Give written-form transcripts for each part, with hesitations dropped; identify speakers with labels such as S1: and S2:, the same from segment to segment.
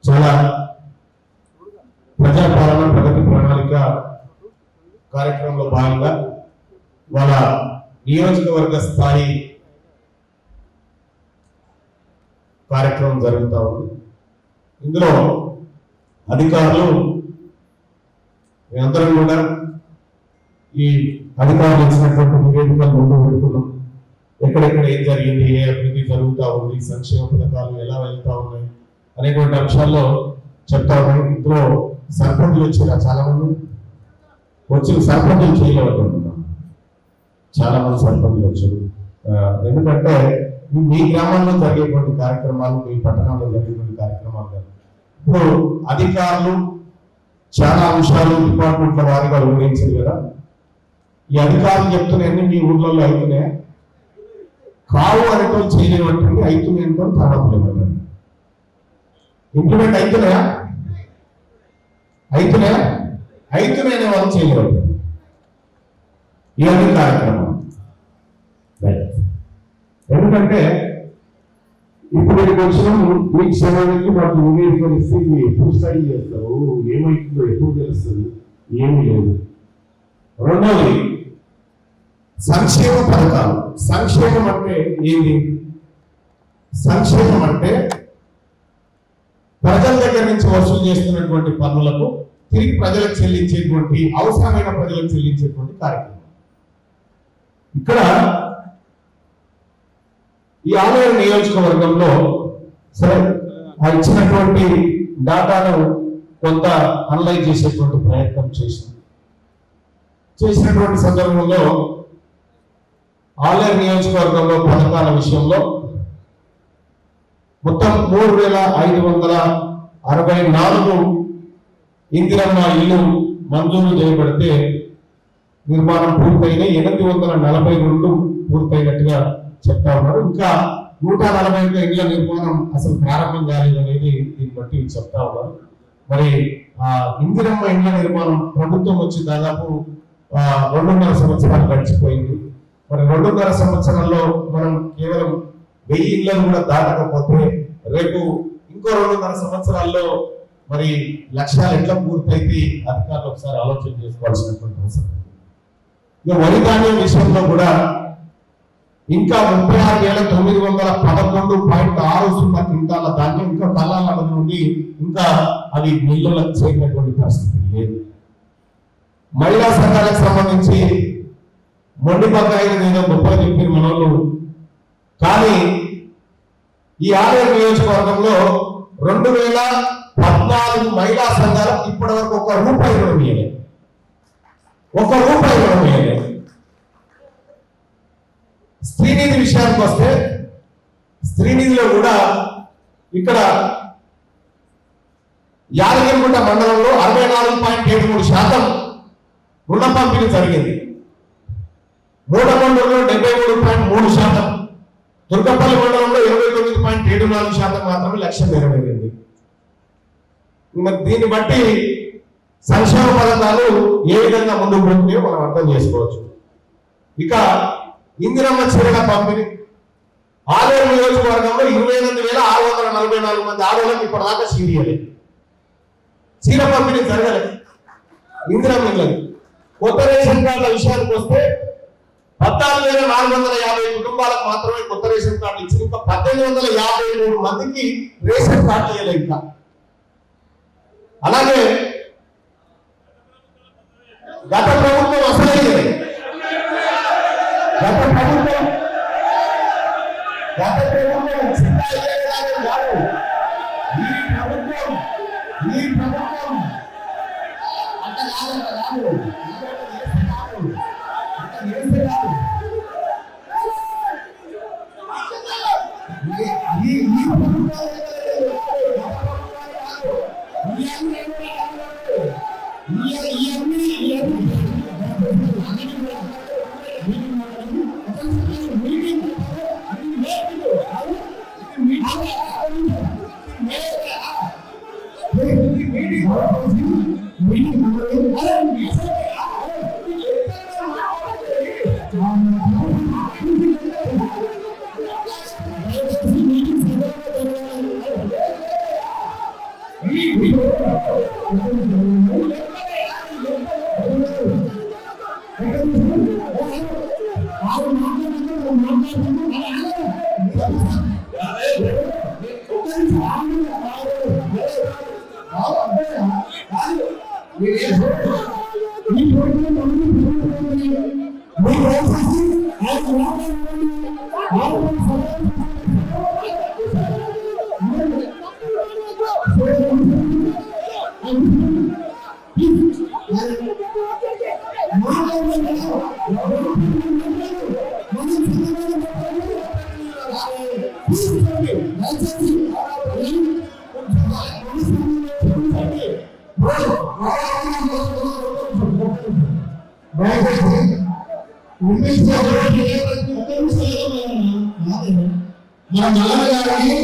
S1: చాలా ప్రజాపాలన ప్రగతి ప్రణాళిక కార్యక్రమంలో భాగంగా వాళ్ళ నియోజకవర్గ స్థాయి కార్యక్రమం జరుగుతూ ఉంది. ఇందులో అధికారులు అందరం కూడా ఈ అధికారులు ఇచ్చినటువంటి నివేదికలు ముందు పెడుతున్నాం. ఎక్కడెక్కడ ఏం జరిగింది, ఏ అభివృద్ధి జరుగుతూ ఉంది, సంక్షేమ పథకాలు ఎలా వెళ్తా ఉన్నాయి అనేటువంటి అంశాల్లో చెప్తా ఉన్నాయి. ఇందులో సర్పంచులు వచ్చారు, చాలా మంది వచ్చి సర్పంచులు చేయలేకపోతున్నాం. చాలా మంది సర్పంచులు వచ్చారు. ఎందుకంటే మీ గ్రామంలో జరిగేటువంటి కార్యక్రమాలు, మీ పట్టణంలో జరిగేటువంటి కార్యక్రమాలు కాదు. ఇప్పుడు అధికారులు చాలా అంశాలు డిపార్ట్మెంట్ల వారిగా వివరించారు కదా. ఈ అధికారులు చెప్తున్నాయని మీ ఊర్లలో అవుతున్నాయా? కావు అనేటో చేయలేనటువంటి అవుతున్నాయి అంటే తర్వాత లేదు. ఇంప్లిమెంట్ అవుతున్నాయా? అవుతున్నాయనే వాళ్ళు చేయలేరు. ఇవన్నీ కార్యక్రమం. ఎందుకంటే ఇప్పుడు ఇక్కడికి వచ్చినాము, మీకు సమయానికి మాకు నివేదికలు ఇస్తే ఎప్పుడు స్టడీ చేస్తారు, ఏమైతుందో ఎప్పుడు తెలుస్తుంది, ఏమీ లేదు. రెండవది సంక్షేమ పథకాలు. సంక్షేమం అంటే ఏంటి? సంక్షేమం అంటే ప్రజల దగ్గర నుంచి వసూలు చేస్తున్నటువంటి పన్నులకు తిరిగి ప్రజలకు చెల్లించేటువంటి, అవసరమైన ప్రజలకు చెల్లించేటువంటి కార్యక్రమం. ఇక్కడ ఈ ఆలయ నియోజకవర్గంలో సరే ఆ ఇచ్చినటువంటి డాటాను కొంత అనలైజ్ చేసేటువంటి ప్రయత్నం చేసినటువంటి సందర్భంలో ఆలయ నియోజకవర్గంలో పథకాల విషయంలో మొత్తం 3564 ఇందిరమ్మ ఇల్లు మంజూరు చేయబడితే నిర్మాణం పూర్తయినాయి. 842 పూర్తయినట్టుగా చెప్తా ఉన్నారు. ఇంకా 141 ఇళ్ల నిర్మాణం అసలు ప్రారంభం కాలేదు అనేది దీన్ని బట్టి చెప్తా ఉన్నారు. మరి ఇందిరమ్మ ఇళ్ల నిర్మాణం ప్రభుత్వం వచ్చి దాదాపు 2.5 సంవత్సరాలు గడిచిపోయింది. మరి 2.5 సంవత్సరాల్లో మనం కేవలం 1000 ఇళ్లను కూడా దాటకపోతే రేపు ఇంకో 2.5 సంవత్సరాల్లో మరి లక్ష్యాలు ఎట్లా పూర్తయితే అధికారులు ఒకసారి ఆలోచన చేసుకోవాల్సినటువంటి అవసరం. ఇక వరి ధాన్యం విషయంలో కూడా ఇంకా 36,911.60 క్వింటాల ధాన్యం ఇంకా కళ్ళాల నుండి ఇంకా అవి మిల్లులకు చేరినటువంటి పరిస్థితి లేదు. మహిళా సంఘాలకు సంబంధించి మొండి బకాయిలు ఏదో గొప్పగా చెప్పారు మనోళ్ళు. కానీ ఈ ఆలయ నియోజకవర్గంలో 2014 మహిళా సంఘాలకు ఇప్పటి వరకు ₹1 ఇవ్వడం లేదు. స్త్రీనిధి విషయానికి వస్తే స్త్రీనిధిలో కూడా ఇక్కడ యాదగిరిగుట్ట మండలంలో 64.73% రుణ పంపిణీ జరిగింది. మూడమండలంలో 73.3%, దుర్గపల్లి మండలంలో 29.74% మాత్రమే లక్ష్యం నెరవేరింది. మరి దీన్ని బట్టి సంక్షేమ పథకాలు ఏ విధంగా ముందుకు పోతున్నాయో మనం అర్థం చేసుకోవచ్చు. ఇక ఇందిరమ్మ చీరల పంపిణీ ఆలయ నియోజకవర్గంలో 28,644 మంది ఆడవాళ్ళకి ఇప్పటిదాకా చీర పంపిణీ జరగలేదు. ఇందిరమ్మ ఇళ్ళకి కొత్త రేషన్ కార్డుల విషయానికి వస్తే 14,450 కుటుంబాలకు మాత్రమే కొత్త రేషన్ కార్డులు ఇచ్చి ఇంకా 1,853 మందికి రేషన్ కార్డు ఇవ్వలేదు. ఇంకా అలాగే గత ప్రభుత్వం అసలే గత ప్రభుత్వం ఈ ప్రభుత్వం అంత కాదు.
S2: మన మల్లగారికి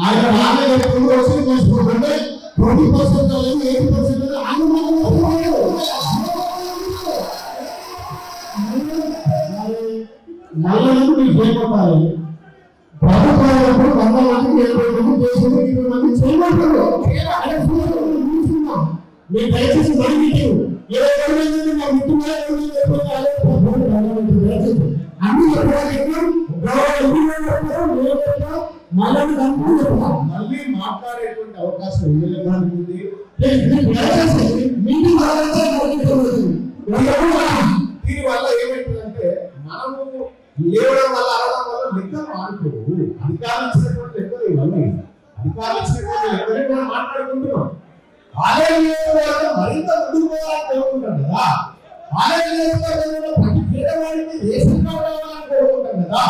S2: ఆయన రాజు ఎప్పుడు వచ్చి తీసుకుంటుంటే 20% 80% నల్లలకు మీకు చేయబట్టాలి ప్రభుత్వాలకు 100 మందికి 70 మంది చేసుకుంటే 20 మంది చేయబడ్డారు మీరు దయచేసి జరిగించు 20 మంది మా ముఖ్యమైన అన్ని
S1: మళ్ళీ మాట్లాడేటువంటి అవకాశం ఉంది. దీని వల్ల ఏమైతుందంటే మనము లేవడం వల్ల అరవడం వల్ల లెక్కలు మారుకోవు. అధికారులు ఇచ్చినటువంటి లెక్కలు ఇవన్నీ అధికారులు ఇచ్చినటువంటి లెక్కలే మనం మాట్లాడుకుంటున్నాం. ఆలయ నియోజకవర్గం మరింత ముందుకు పోవాలని కోరుకుంటాం కదా. ఆలయ నియోజకవర్గంలో ప్రతి పేదవాడికి రేషన్ కార్డు రావాలని కోరుకుంటాం కదా.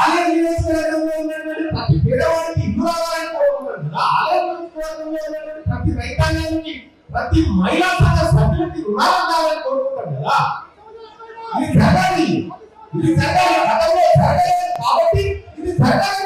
S1: ఆలయ నియోజకవర్గంలో ఉన్నటువంటి ప్రతి పేదవాడికి ఇల్లు రావాలని కోరుకుంటాం కదా. ఆలయ నియోజకవర్గంలో ఉన్నటువంటి ప్రతి రైతాంగానికి ప్రతి మహిళా సంఘ సభ్యులకి రుణాలు కావాలని కోరుకుంటాం కదా. ఇది జరగాలి, ఇది జరగాలి, గతంలో జరగలేదు కాబట్టి ఇది జరగాలి.